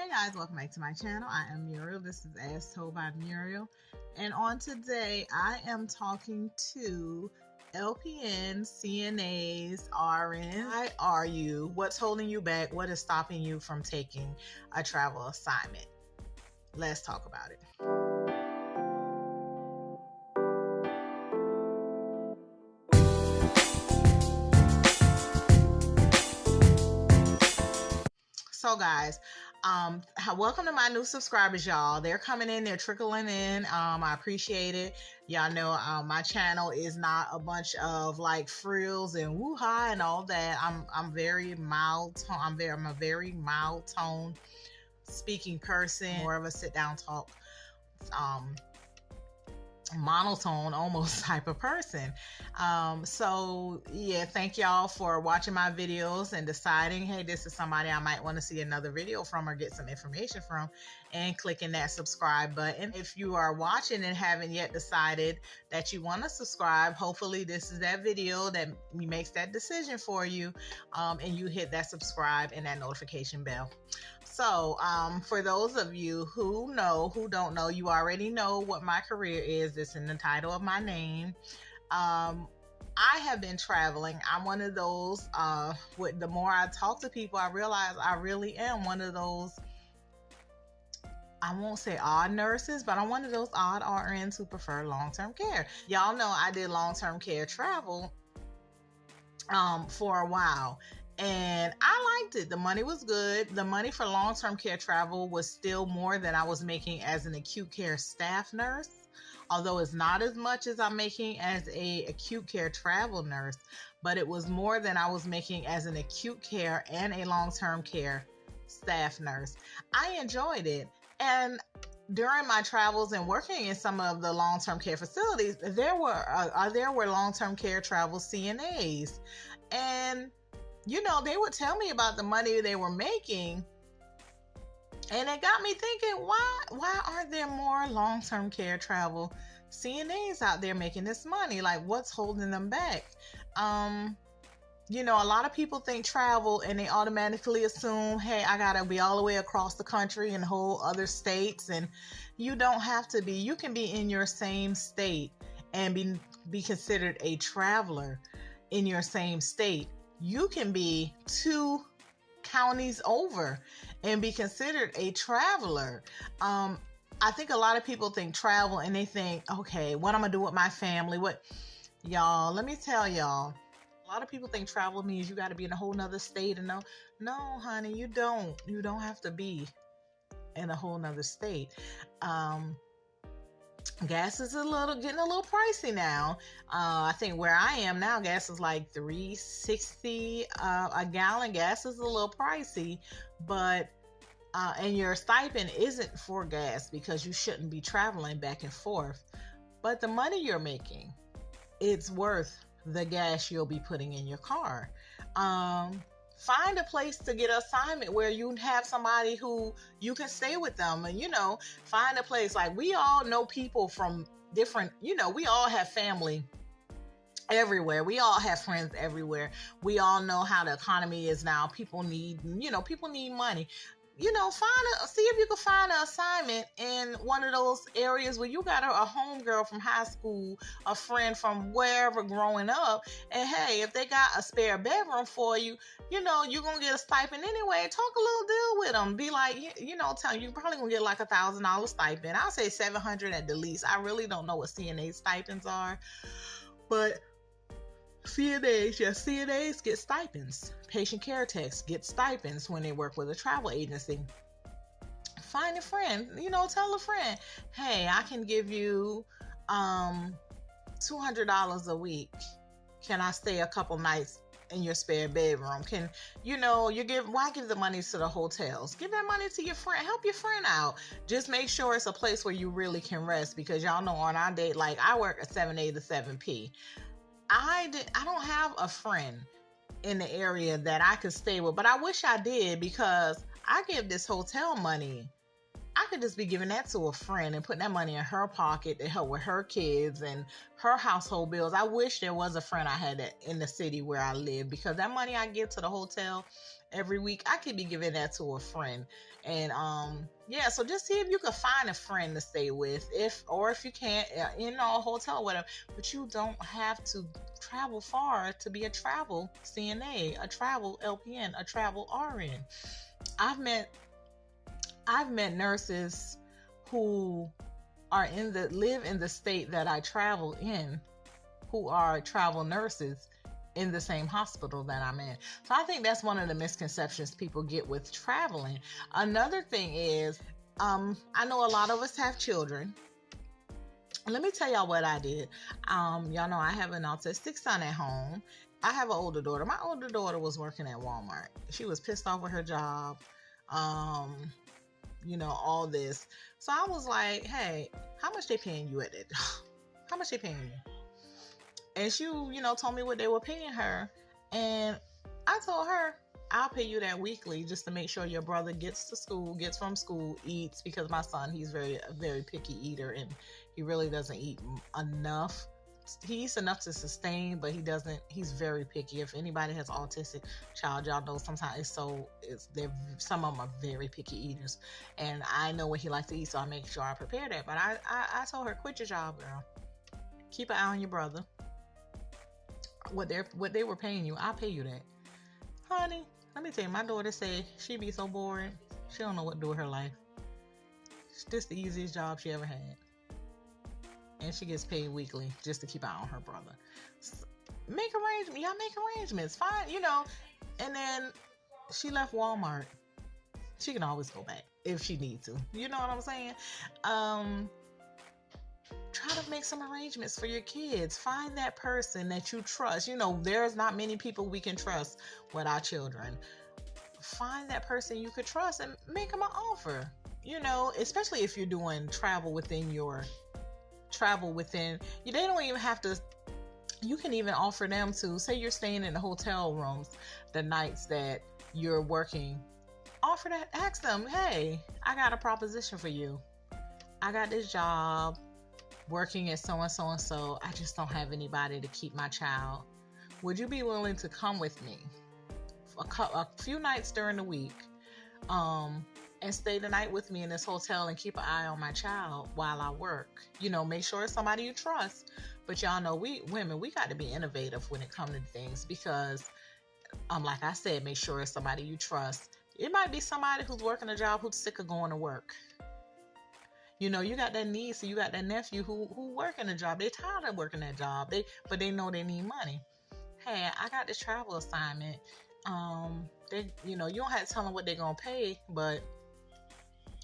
Hey guys, welcome back to my channel. I am Muriel. This is As Told by Muriel. And on today, I am talking to LPNs, CNAs, RNs. Why are you? What's holding you back? What is stopping you from taking a travel assignment? Let's talk about it. So guys, welcome to my new subscribers, y'all. They're coming in, they're trickling in. I appreciate it. Y'all know my channel is not a bunch of like frills and woo-ha and all that. I'm very mild tone. I'm a very mild tone speaking person, more of a sit down talk, monotone almost type of person. So yeah, thank y'all for watching my videos and deciding, hey, this is somebody I might want to see another video from or get some information from, and clicking that subscribe button. If you are watching and haven't yet decided that you want to subscribe, hopefully this is that video that makes that decision for you, and you hit that subscribe and that notification bell. So for those of you who don't know, you already know what my career is. It's in the title of my name. I have been traveling. I'm one of those, the more I talk to people, I realize I really am one of those, I won't say odd nurses, but I'm one of those odd RNs who prefer long-term care. Y'all know I did long-term care travel for a while. And I liked it. The money was good. The money for long-term care travel was still more than I was making as an acute care staff nurse, although it's not as much as I'm making as a acute care travel nurse, but it was more than I was making as an acute care and a long-term care staff nurse. I enjoyed it. And during my travels and working in some of the long-term care facilities, there were long-term care travel CNAs. And you know, they would tell me about the money they were making, and it got me thinking, why aren't there more long-term care travel CNAs out there making this money? Like, what's holding them back? You know, a lot of people think travel and they automatically assume, hey, I gotta be all the way across the country and whole other states, and you don't have to be. You can be in your same state and be considered a traveler in your same state. You can be 2 counties over and be considered a traveler. I think a lot of people think travel and they think, okay, what I'm gonna do with my family? What, y'all, let me tell y'all, a lot of people think travel means you got to be in a whole nother state. And no, honey, you don't have to be in a whole nother state. Gas is getting a little pricey now. I think where I am now, gas is like $3.60 a gallon. Gas is a little pricey, but and your stipend isn't for gas because you shouldn't be traveling back and forth. But the money you're making, it's worth the gas you'll be putting in your car. Find a place to get an assignment where you have somebody who you can stay with them, and, you know, find a place. Like, we all know people from different, you know, we all have family everywhere. We all have friends everywhere. We all know how the economy is now. People need money. You know, see if you can find an assignment in one of those areas where you got a homegirl from high school, a friend from wherever growing up, and hey, if they got a spare bedroom for you, you know, you're gonna get a stipend anyway. Talk a little deal with them. Be like, you know, tell them you're probably gonna get like $1,000 stipend. I'll say $700 at the least. I really don't know what CNA stipends are, but CNAs get stipends. Patient care techs get stipends when they work with a travel agency. Find a friend, you know, tell a friend, hey, I can give you $200 a week. Can I stay a couple nights in your spare bedroom? Can, you know, why give the money to the hotels? Give that money to your friend. Help your friend out. Just make sure it's a place where you really can rest, because y'all know on our date, like, I work at 7A to 7P. I don't have a friend in the area that I could stay with, but I wish I did, because I give this hotel money. I could just be giving that to a friend and putting that money in her pocket to help with her kids and her household bills. I wish there was a friend I had that in the city where I live, because that money I give to the hotel every week, I could be giving that to a friend. And yeah, so just see if you can find a friend to stay with, if you can't, a hotel, whatever. But you don't have to travel far to be a travel CNA, a travel LPN, a travel RN. I've met nurses who live in the state that I travel in, who are travel nurses in the same hospital that I'm in. So I think that's one of the misconceptions people get with traveling. Another thing is, I know a lot of us have children. Let me tell y'all what I did. Y'all know I have an autistic son at home. I have an older daughter. My older daughter was working at Walmart. She was pissed off with her job. All this. So I was like, hey, how much they paying you at it? How much they paying you? And she, told me what they were paying her. And I told her, I'll pay you that weekly just to make sure your brother gets from school, eats, because my son, he's a very picky eater, and he really doesn't eat enough. He eats enough to sustain, but he's very picky. If anybody has autistic child, y'all know sometimes some of them are very picky eaters. And I know what he likes to eat, so I make sure I prepare that. But I told her, quit your job, girl. Keep an eye on your brother. What they were paying you, I'll pay you that. Honey, let me tell you, my daughter said she be so bored, she don't know what to do with her life. This the easiest job she ever had. And she gets paid weekly just to keep an eye on her brother. Make arrangements. Fine, And then she left Walmart. She can always go back if she needs to. You know what I'm saying? Try to make some arrangements for your kids. Find that person that you trust. There's not many people we can trust with our children. Find that person you could trust and make them an offer. Especially if you're doing travel within, they don't even have to, you can even offer them to, say you're staying in the hotel rooms the nights that you're working, offer that, ask them, hey, I got a proposition for you. I got this job working at so and so. I just don't have anybody to keep my child. Would you be willing to come with me a few nights during the week, and stay the night with me in this hotel and keep an eye on my child while I work? Make sure it's somebody you trust. But y'all know, we women, we got to be innovative when it comes to things, because like I said, make sure it's somebody you trust. It might be somebody who's working a job who's sick of going to work. You got that niece, you got that nephew who working a job. They tired of working that job. But they know they need money. Hey, I got this travel assignment. You don't have to tell them what they're gonna pay, but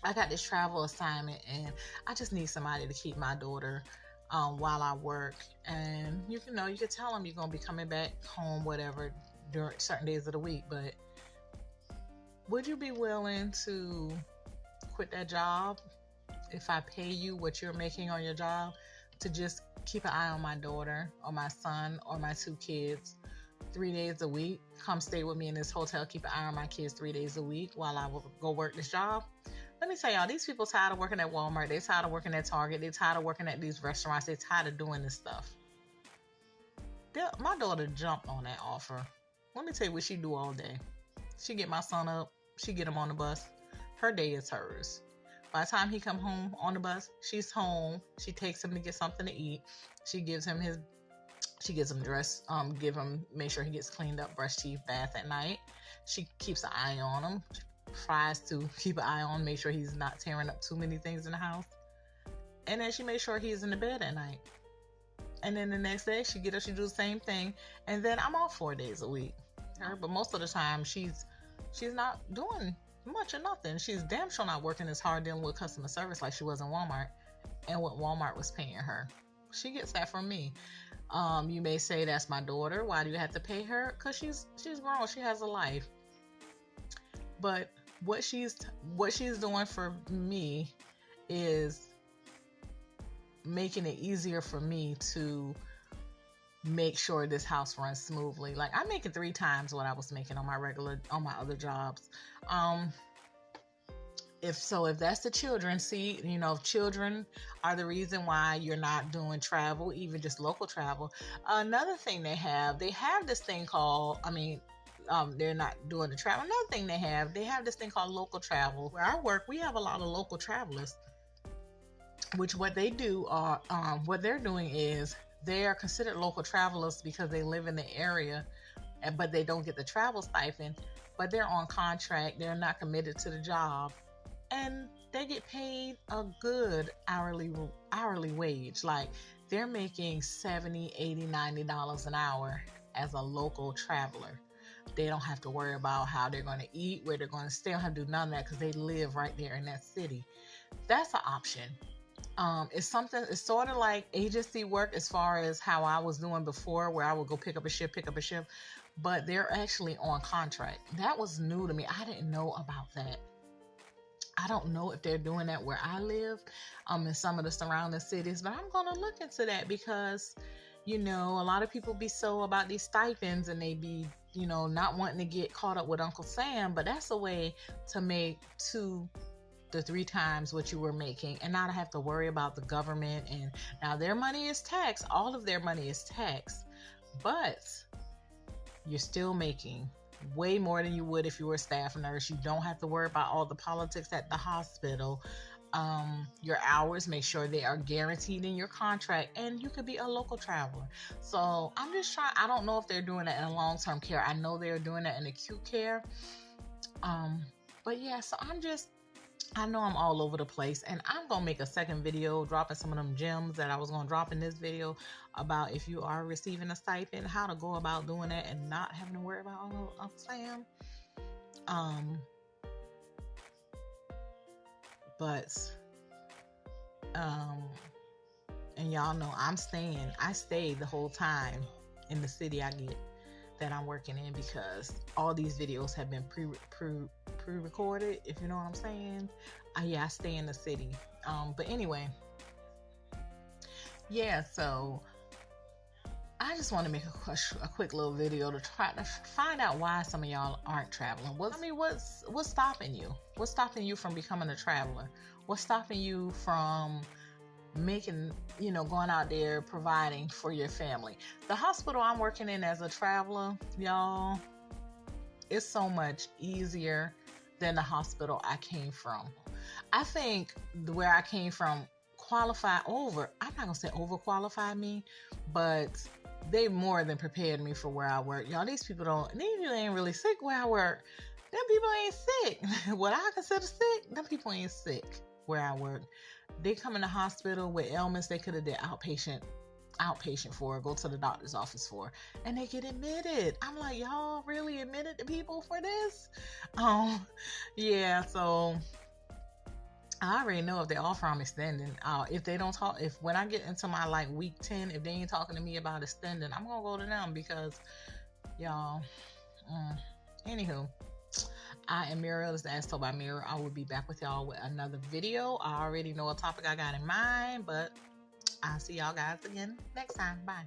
I got this travel assignment and I just need somebody to keep my daughter while I work. And you can tell them you're gonna be coming back home, whatever, during certain days of the week. But would you be willing to quit that job if I pay you what you're making on your job to just keep an eye on my daughter or my son or my 2 kids 3 days a week? Come stay with me in this hotel, keep an eye on my kids 3 days a week while I go work this job. Let me tell y'all, these people tired of working at Walmart. They tired of working at Target. They tired of working at these restaurants. They tired of doing this stuff. My daughter jumped on that offer. Let me tell you what she do all day. She get my son up. She get him on the bus. Her day is hers. By the time he come home on the bus, she's home. She takes him to get something to eat. She gets him dressed, make sure he gets cleaned up, brush teeth, bath at night. She keeps an eye on him, tries to keep an eye on, make sure he's not tearing up too many things in the house. And then she makes sure he's in the bed at night. And then the next day she get up, she do the same thing. And then I'm off 4 days a week. But most of the time she's not doing much or nothing. She's damn sure not working as hard dealing with customer service like she was in Walmart and what Walmart was paying her. She gets that from me. You may say, that's my daughter. Why do you have to pay her? Because she's grown. She has a life. But what she's doing for me is making it easier for me to make sure this house runs smoothly. Like, I'm making 3 times what I was making on my other jobs. if that's the children, see, you know, if children are the reason why you're not doing travel, even just local travel. Another thing they have this thing called, they're not doing the travel. Another thing they have this thing called local travel. Where I work, we have a lot of local travelers, which what they do are, what they're doing is they are considered local travelers because they live in the area, but they don't get the travel stipend, but they're on contract. They're not committed to the job, and they get paid a good hourly wage. Like, they're making $70, $80, $90 an hour as a local traveler. They don't have to worry about how they're going to eat, where they're going to stay. They don't have to do none of that because they live right there in that city. That's an option. It's sort of like agency work as far as how I was doing before, where I would go pick up a shift, but they're actually on contract. That was new to me. I didn't know about that. I don't know if they're doing that where I live, in some of the surrounding cities, but I'm going to look into that because, you know, a lot of people be so about these stipends, and they be, you know, not wanting to get caught up with Uncle Sam, but that's a way to make 2 to 3 times what you were making and not have to worry about the government. And now their money is taxed. All of their money is taxed, but you're still making way more than you would if you were a staff nurse. You don't have to worry about all the politics at the hospital. Your hours, make sure they are guaranteed in your contract, and you could be a local traveler. So I'm just trying, I don't know if they're doing that in long-term care. I know they're doing that in acute care. But yeah, so I know I'm all over the place, and I'm going to make a second video dropping some of them gems that I was going to drop in this video about if you are receiving a stipend, how to go about doing that and not having to worry about Uncle Sam. And y'all know I stay the whole time in the city that I'm working in, because all these videos have been pre-recorded, if you know what I'm saying. I stay in the city. But anyway, yeah, so I just want to make a quick little video to try to find out why some of y'all aren't traveling. What's stopping you? What's stopping you from becoming a traveler? What's stopping you from making, you know, going out there providing for your family? The hospital I'm working in as a traveler, y'all, it's so much easier than the hospital I came from. I think where I came from I'm not gonna say overqualified me, but they more than prepared me for where I work. Y'all, these people ain't really sick where I work. Them people ain't sick. What I consider sick, them people ain't sick where I work. They come in the hospital with ailments they could have did outpatient for, go to the doctor's office for, and they get admitted. I'm like, y'all really admitted the people for this? Yeah, so I already know if they offer I'm extending. If they don't talk, when I get into my like week 10, if they ain't talking to me about extending, I'm gonna go to them, because y'all, anywho, I am Muriel. This is As Told by Muriel. I will be back with y'all with another video. I already know a topic I got in mind, but I'll see y'all guys again next time. Bye.